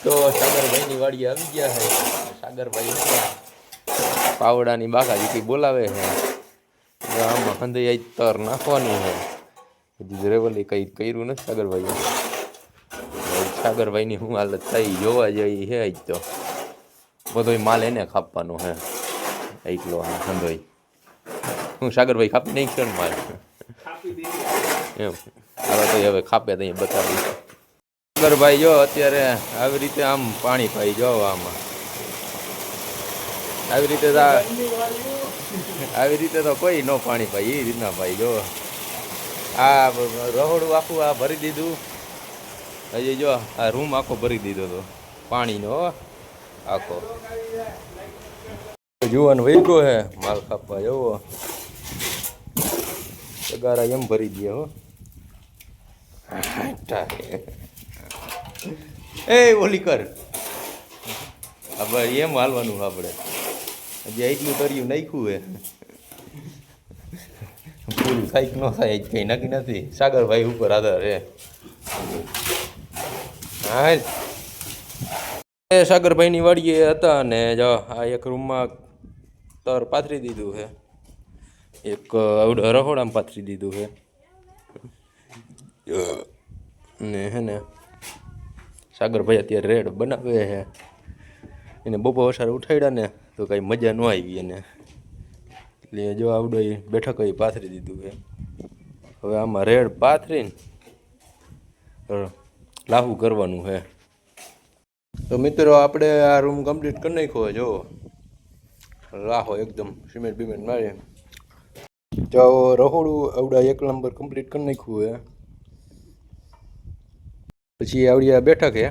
તો સાગરભાઈની વાડી આવી ગયા છે. સાગરભાઈ પાવડાની બાકાજી કંઈ બોલાવે છે. આમાં હંધઈ તર નાખવાની છે. હજી ડ્રાઈવરે કંઈ કર્યું નથી સાગરભાઈએ. સાગરભાઈની શું હાલત થઈ જોવા જઈ છે. આજ તો બધો માલ એને ખાપવાનો છે. એકલો હંધોઈ હું સાગરભાઈ ખાપી નહીં છે માલ એમ હવે તો હવે ખાપે તો અહીંયા બતાવી. સાગરભાઈ જો અત્યારે આવી રીતે આમ પાણી પાઈ જો આમાં આવી રીતે તો કોઈ ન પાણી પાઈ એ રીતના ભાઈ જો આ રહોડું આખું આ ભરી દીધું. હજી જો આ રૂમ આખો ભરી દીધો હતો પાણીનો આખો. જુવાનો વૈગો હે માલ ખાપવા જવો સગારા એમ ભરી દે હો. એ ઓલી કર આપણે એમ હાલવાનું આપણે હજી એટલું કર્યું નાખ્યું હે. પૂરું થાય કે ન થાય કંઈ નક્કી નથી. સાગરભાઈ ઉપર આધાર હે. હા એ સાગરભાઈની વાડીએ હતા ને જો આ એક રૂમમાં તર પાથરી દીધું છે. એક રહોડામાં પાથરી દીધું છે ને હે ને સાગરભાઈ અત્યારે રેડ બનાવે છે. એને બપોર વસારે ઉઠાડ્યા ને તો કાંઈ મજા ન આવી એને એટલે જો આવડો એ બેઠક એ પાથરી દીધું છે. હવે આમાં રેડ પાથરીને લાહુ કરવાનું છે. તો મિત્રો આપણે આ રૂમ કમ્પ્લીટ કરી નાખ્યો જો લાહો એકદમ સિમેન્ટ બિમેન્ટ મારી તો રહોડું આવડા 1 નંબર કમ્પ્લીટ કરી નાખ્યું છે. પછી આવડી આ બેઠક છે